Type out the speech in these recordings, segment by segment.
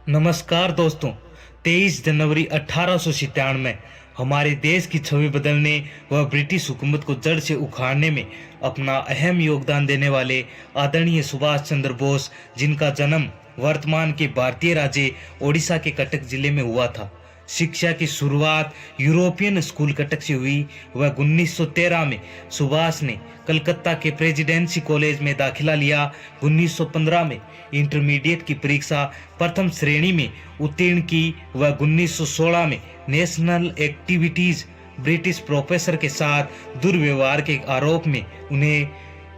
नमस्कार दोस्तों। 23 जनवरी 1897 में हमारे देश की छवि बदलने व ब्रिटिश हुकूमत को जड़ से उखाड़ने में अपना अहम योगदान देने वाले आदरणीय सुभाष चंद्र बोस, जिनका जन्म वर्तमान के भारतीय राज्य ओडिशा के कटक जिले में हुआ था। शिक्षा की शुरुआत यूरोपियन स्कूल कटक से हुई। वह 1913 में सुभाष ने कलकत्ता के प्रेसिडेंसी कॉलेज में दाखिला लिया। 1915 में इंटरमीडिएट की परीक्षा प्रथम श्रेणी में उत्तीर्ण की। वह 1916 में नेशनल एक्टिविटीज ब्रिटिश प्रोफेसर के साथ दुर्व्यवहार के आरोप में उन्हें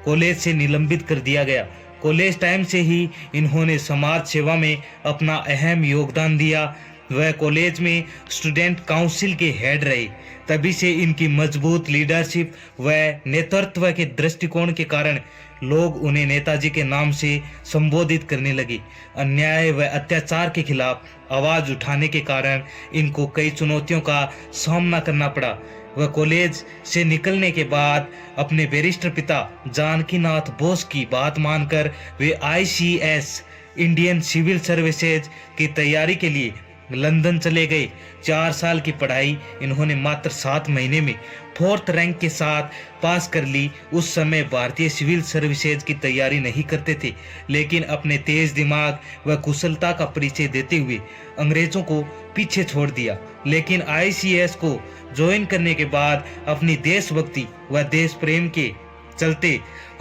कॉलेज से निलंबित कर दिया गया। कॉलेज टाइम से ही इन्होंने समाज सेवा में अपना अहम योगदान दिया। वह कॉलेज में स्टूडेंट काउंसिल के हेड रहे। तभी से इनकी मजबूत लीडरशिप व नेतृत्व के दृष्टिकोण के कारण लोग उन्हें नेताजी के नाम से संबोधित करने लगे। अन्याय व अत्याचार के खिलाफ आवाज उठाने के कारण इनको कई चुनौतियों का सामना करना पड़ा। वह कॉलेज से निकलने के बाद अपने वरिष्ठ पिता जानकीनाथ बोस की बात मानकर वे आईसीएस इंडियन सिविल सर्विसेज की तैयारी के लिए लंदन चले गए। 4 साल की पढ़ाई इन्होंने मात्र 7 महीने में 4th रैंक के साथ पास कर ली। उस समय भारतीय सिविल सर्विसेज की तैयारी नहीं करते थे, लेकिन अपने तेज दिमाग व कुशलता का परिचय देते हुए अंग्रेजों को पीछे छोड़ दिया। लेकिन आईसीएस को ज्वाइन करने के बाद अपनी देशभक्ति व देश प्रेम के चलते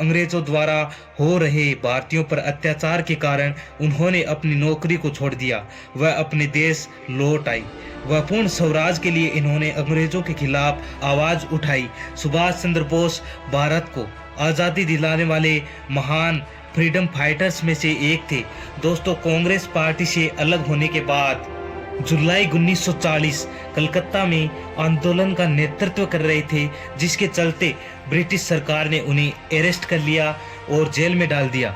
अंग्रेजों द्वारा हो रहे भारतीयों पर अत्याचार के कारण उन्होंने अपनी नौकरी को छोड़ दिया। वह अपने देश लौट आई। वह पूर्ण स्वराज के लिए इन्होंने अंग्रेजों के खिलाफ आवाज उठाई। सुभाष चंद्र बोस भारत को आज़ादी दिलाने वाले महान फ्रीडम फाइटर्स में से एक थे। दोस्तों, कांग्रेस पार्टी से अलग होने के बाद जुलाई 1940 कलकत्ता में आंदोलन का नेतृत्व कर रहे थे, जिसके चलते ब्रिटिश सरकार ने उन्हें अरेस्ट कर लिया और जेल में डाल दिया।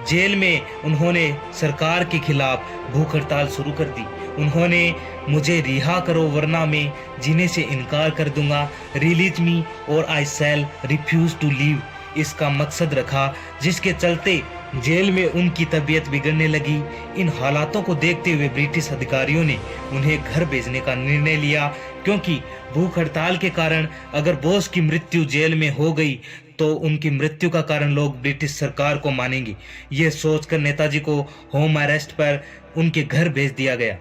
जेल में उन्होंने सरकार के खिलाफ भूख हड़ताल शुरू कर दी। उन्होंने मुझे रिहा करो वरना मैं जीने से इनकार कर दूंगा, रिलीज मी और आई शैल रिफ्यूज टू लीव, इसका मकसद रखा, जिसके चलते जेल में उनकी तबीयत बिगड़ने लगी। इन हालातों को देखते हुए ब्रिटिश अधिकारियों ने उन्हें घर भेजने का निर्णय लिया, क्योंकि भूख हड़ताल के कारण अगर बोस की मृत्यु जेल में हो गई तो उनकी मृत्यु का कारण लोग ब्रिटिश सरकार को मानेंगे। यह सोचकर नेताजी को होम अरेस्ट पर उनके घर भेज दिया गया।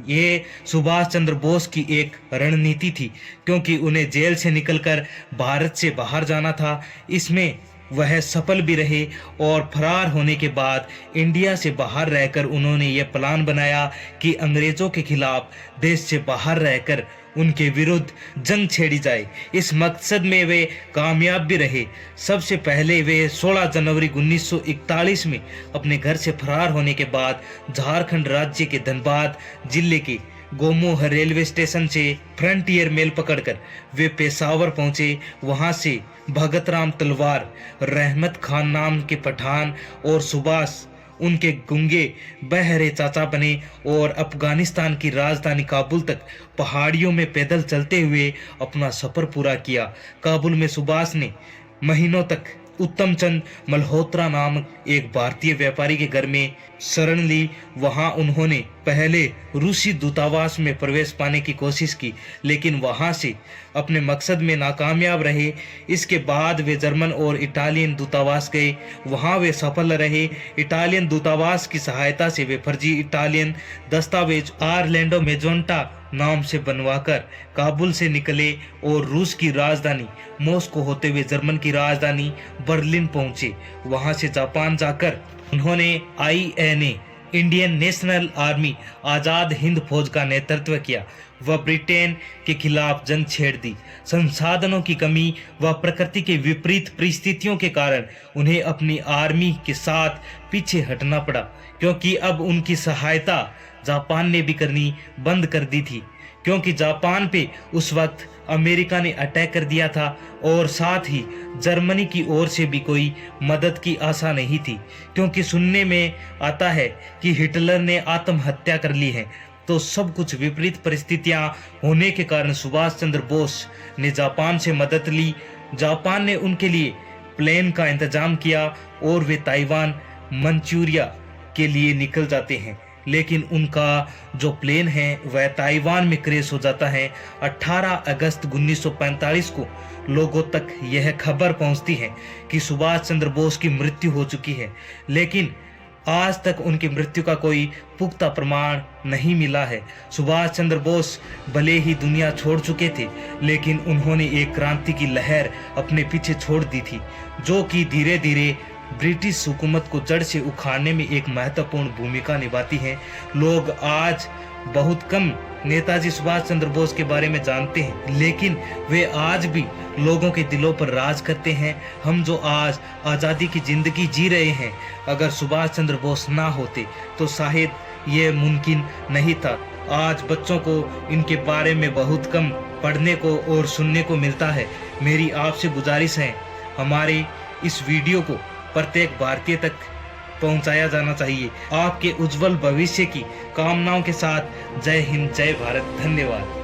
ये सुभाष चंद्र बोस की एक रणनीति थी, क्योंकि उन्हें जेल से निकलकर भारत से बाहर जाना था। इसमें वह सफल भी रहे और फरार होने के बाद इंडिया से बाहर रहकर उन्होंने ये प्लान बनाया कि अंग्रेजों के खिलाफ देश से बाहर रहकर उनके विरुद्ध जंग छेड़ी जाए। इस मकसद में वे कामयाब भी रहे। सबसे पहले वे 16 जनवरी 1941 में अपने घर से फरार होने के बाद झारखंड राज्य के धनबाद जिले के गोमोह रेलवे स्टेशन से फ्रंटियर मेल पकड़कर वे पेशावर पहुंचे। वहां से भगत राम तलवार, रहमत खान नाम के पठान और सुभाष उनके गुंगे बहरे चाचा बने और अफगानिस्तान की राजधानी काबुल तक पहाड़ियों में पैदल चलते हुए अपना सफर पूरा किया। काबुल में सुभाष ने महीनों तक उत्तम चंद मल्होत्रा नामक एक भारतीय व्यापारी के घर में शरण ली। वहां उन्होंने पहले रूसी दूतावास में प्रवेश पाने की कोशिश की, लेकिन वहां से अपने मकसद में नाकामयाब रहे। इसके बाद वे जर्मन और इटालियन दूतावास गए। वहां वे सफल रहे। इटालियन दूतावास की सहायता से वे फर्जी इटालियन दस्तावेज आर्लैंडो मेजोंटा नाम से बनवाकर काबुल से निकले और रूस की राजधानी मॉस्को होते हुए जर्मन की राजधानी बर्लिन पहुंचे। वहां से जापान जाकर उन्होंने INA Indian national army Azad Hind फौज का नेतृत्व किया। वह ब्रिटेन के खिलाफ जंग छेड़ दी। संसाधनों की कमी व प्रकृति के विपरीत परिस्थितियों के कारण उन्हें अपनी आर्मी के साथ पीछे हटना पड़ा, क्योंकि अब उनकी सहायता जापान ने भी करनी बंद कर दी थी, क्योंकि जापान पे उस वक्त अमेरिका ने अटैक कर दिया था और साथ ही जर्मनी की ओर से भी कोई मदद की आशा नहीं थी, क्योंकि सुनने में आता है कि हिटलर ने आत्महत्या कर ली है। तो सब कुछ विपरीत परिस्थितियां होने के कारण सुभाष चंद्र बोस ने जापान से मदद ली। जापान ने उनके लिए प्लेन का इंतजाम किया और वे ताइवान मंचूरिया के लिए निकल जाते हैं। लेकिन उनका जो प्लेन है वह ताइवान में क्रैश हो जाता है। 18 अगस्त 1945 को लोगों तक यह खबर पहुंचती है कि सुभाष चंद्र बोस की मृत्यु हो चुकी है, लेकिन आज तक उनकी मृत्यु का कोई पुख्ता प्रमाण नहीं मिला है। सुभाष चंद्र बोस भले ही दुनिया छोड़ चुके थे, लेकिन उन्होंने एक क्रांति की लहर अपने पीछे छोड़ दी थी, जो कि धीरे धीरे ब्रिटिश हुकूमत को जड़ से उखाड़ने में एक महत्वपूर्ण भूमिका निभाती है। लोग आज बहुत कम नेताजी सुभाष चंद्र बोस के बारे में जानते हैं, लेकिन वे आज भी लोगों के दिलों पर राज करते हैं। हम जो आज आज़ादी की जिंदगी जी रहे हैं, अगर सुभाष चंद्र बोस ना होते तो शायद ये मुमकिन नहीं था। आज बच्चों को इनके बारे में बहुत कम पढ़ने को और सुनने को मिलता है। मेरी आपसे गुजारिश है, हमारे इस वीडियो को प्रत्येक भारतीय तक पहुंचाया जाना चाहिए। आपके उज्जवल भविष्य की कामनाओं के साथ जय हिंद, जय भारत, धन्यवाद।